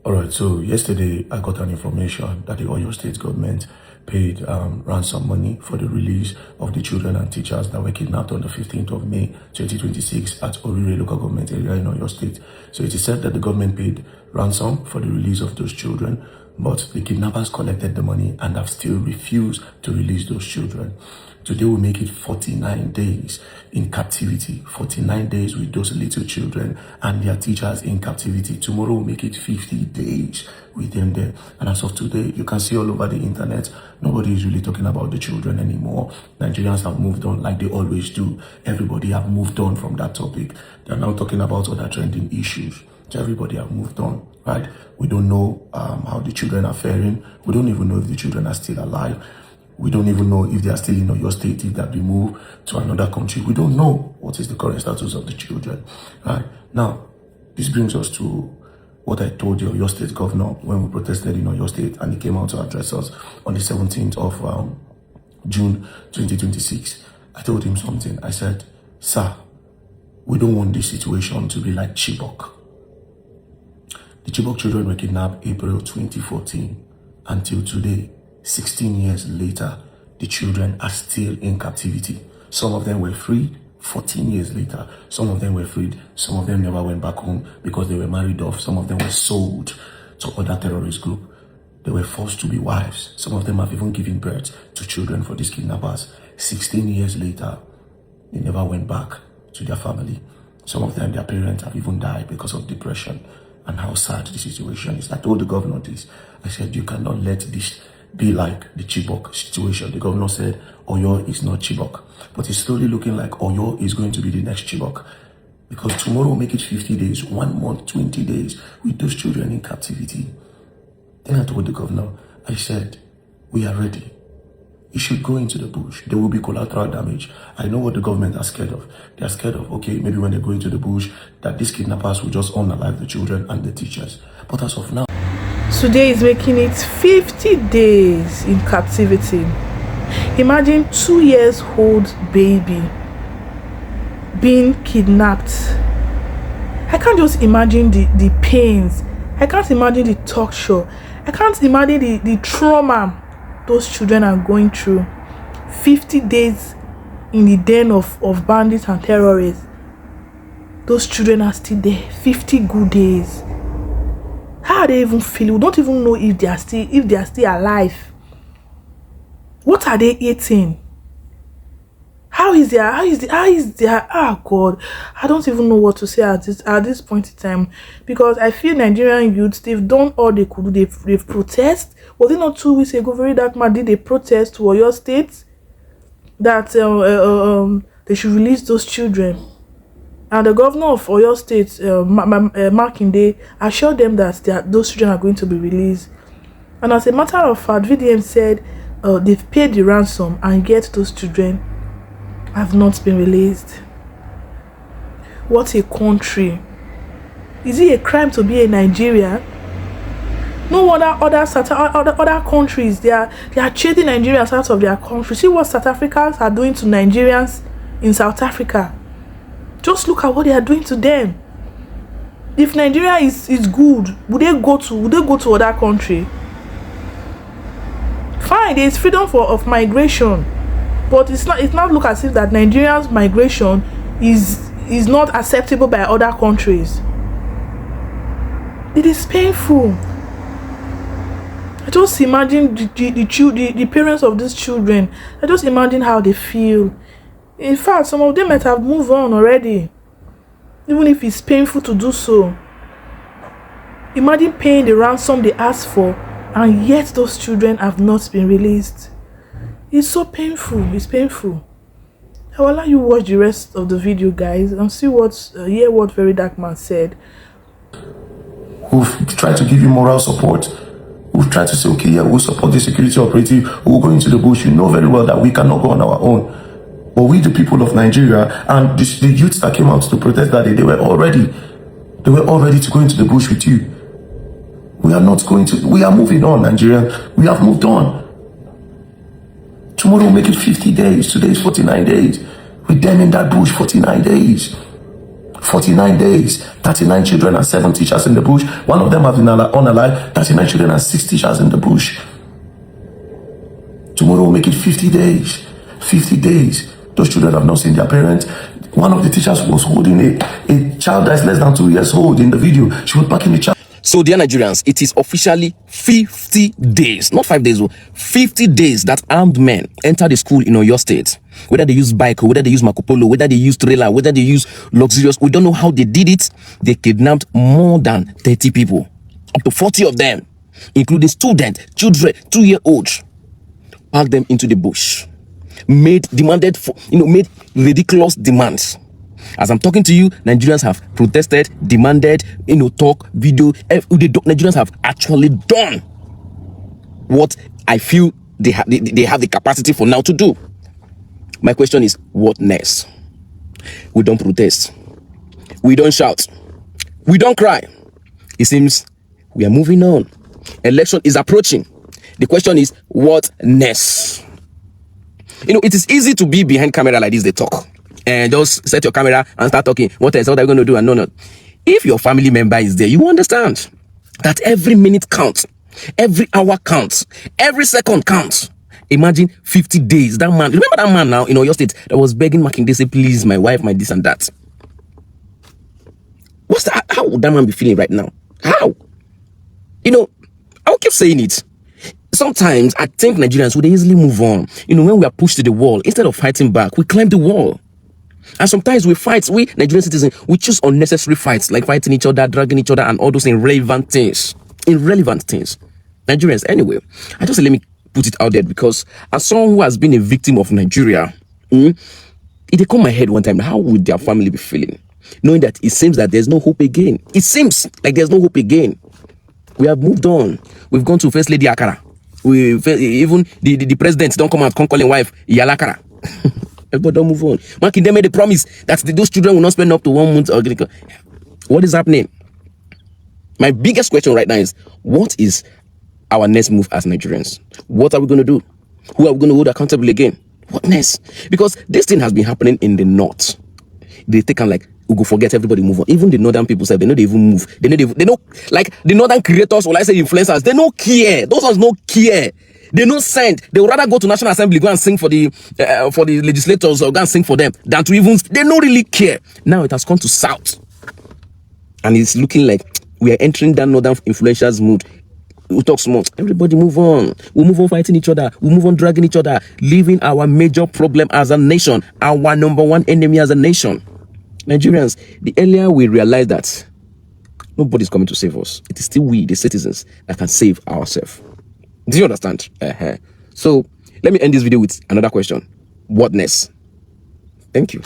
All right, so yesterday I got an information that the Oyo State government paid ransom money for the release of the children and teachers that were kidnapped on the 15th of May 2026 at Orire local government area in Oyo State. So it is said that the government paid ransom for the release of those children, but the kidnappers collected the money and have still refused to release those children. Today will make it 49 days in captivity, 49 days with those little children and their teachers in captivity. Tomorrow will make it 50 days with them there. And as of today, you can see all over the internet, nobody is really talking about the children anymore. Nigerians have moved on like they always do. Everybody have moved on from that topic. They're now talking about other trending issues. So everybody have moved on, right? We don't know how the children are faring. We don't even know if the children are still alive. We don't even know if they are still in Oyo State, if they have been moved to another country. We don't know what is the current status of the children. Right? Now, this brings us to what I told the Oyo State governor when we protested in Oyo State and he came out to address us on the 17th of June 2026. I told him something. I said, sir, we don't want this situation to be like Chibok. The Chibok children were kidnapped April 2014 until today. 16 years later, the children are still in captivity. Some of them were freed 14 years later. Some of them were freed. Some of them never went back home because they were married off. Some of them were sold to other terrorist groups. They were forced to be wives. Some of them have even given birth to children for these kidnappers. 16 years later, they never went back to their family. Some of them, their parents have even died because of depression and how sad the situation is. I told the governor this. I said, you cannot let this be like the Chibok situation. The governor said Oyo is not Chibok, but it's slowly looking like Oyo is going to be the next Chibok, because tomorrow will make it 50 days, 1 month, 20 days with those children in captivity. Then I told the governor, I said, we are ready. You should go into the bush. There will be collateral damage. I know what the government are scared of. They are scared of, okay, maybe when they go into the bush, that these kidnappers will just unalive the children and the teachers. But as of now, today is making it 50 days in captivity. Imagine 2 years old baby being kidnapped. I can't just imagine the pains. I can't imagine the torture. I can't imagine the trauma those children are going through. 50 days in the den of bandits and terrorists. Those children are still there. 50 good days. How are they even feeling? We don't even know if they are still alive. What are they eating? How is their oh God, I don't even know what to say at this point in time, because I feel Nigerian youths, they've done all they could do. They've protest. Was it not 2 weeks ago Verydarkman did a protest to Oyo State that they should release those children? And the governor of Oyo State, Makinde, assured them that those children are going to be released. And as a matter of fact, VDM said they've paid the ransom and yet those children have not been released. What a country. Is it a crime to be a Nigeria? No other countries, they are chasing Nigerians out of their country. See what South Africans are doing to Nigerians in South Africa. Just look at what they are doing to them. If Nigeria is good, would they go to other country? Fine, there is freedom of migration, but it's not look as if that Nigerians' migration is not acceptable by other countries. It is painful. I just imagine the parents of these children. I just imagine how they feel. In fact, some of them might have moved on already, even if it's painful to do so. Imagine paying the ransom they asked for, and yet those children have not been released. It's so painful. It's painful. I will allow you watch the rest of the video, guys, and see hear what Verydarkman said. We've tried to give you moral support. We've tried to say, okay, yeah, we'll support the security operative. We'll go into the bush. You know very well that we cannot go on our own. But we, the people of Nigeria, and the youths that came out to protest that day, they were all ready to go into the bush with you. We are moving on, Nigeria. We have moved on. Tomorrow will make it 50 days. Today is 49 days. With them in that bush, 49 days. 49 days, 39 children and 7 teachers in the bush. One of them have been unalive. 39 children and 6 teachers in the bush. Tomorrow will make it 50 days. 50 days. Those children have not seen their parents. One of the teachers was holding a child that is less than 2 years old in the video. She was packing the child. So, dear Nigerians, it is officially 50 days, not 5 days, 50 days that armed men entered the school in Oyo State. Whether they use bike, or whether they use Marco Polo, whether they use trailer, whether they use luxurious, we don't know how they did it. They kidnapped more than 30 people, up to 40 of them, including students, children, 2-year-olds, packed them into the bush, made ridiculous demands. As I'm talking to you, Nigerians have protested, demanded, talk, video. Nigerians have actually done what I feel they have the capacity for now to do. My question is, what next? We don't protest. We don't shout. We don't cry. It seems we are moving on. Election is approaching. The question is, what next? It is easy to be behind camera like this, they talk. And just set your camera and start talking. What else? What are you going to do? And no. If your family member is there, you understand that every minute counts, every hour counts, every second counts. Imagine 50 days. That man, remember that man now in Oyo State that was begging Makinde, say, please, my wife, my this and that. What's that? How would that man be feeling right now? How? I'll keep saying it. Sometimes I think Nigerians would easily move on. When we are pushed to the wall, instead of fighting back, we climb the wall. And sometimes we fight, we Nigerian citizens, we choose unnecessary fights, like fighting each other, dragging each other, and all those irrelevant things. Nigerians, anyway, let me put it out there, because as someone who has been a victim of Nigeria, it came to my head one time, how would their family be feeling? Knowing that it seems that there's no hope again. It seems like there's no hope again. We have moved on. We've gone to First Lady Akara. Even the president don't come out, come call his wife Yalakara. But don't move on. Makinde made a promise that those children will not spend up to 1 month. What is happening? My biggest question right now is, what is our next move as Nigerians? What are we going to do? Who are we going to hold accountable again? What next? Because this thing has been happening in the north. They take on like, we go forget, everybody move on. Even the northern people say they know they even move. They know like the northern creators, or I say influencers, they don't care. Those ones don't care. They don't send. They would rather go to National Assembly, go and sing for the legislators, or go and sing for them, than to even, they don't really care. Now it has come to south. And it's looking like we are entering that northern influencers mood. We talk small. Everybody move on. We move on fighting each other. We move on dragging each other, leaving our major problem as a nation, our #1 enemy as a nation. Nigerians, the earlier we realize that nobody's coming to save us, it is still we, the citizens, that can save ourselves. Do you understand? So let me end this video with another question. What next? Thank you.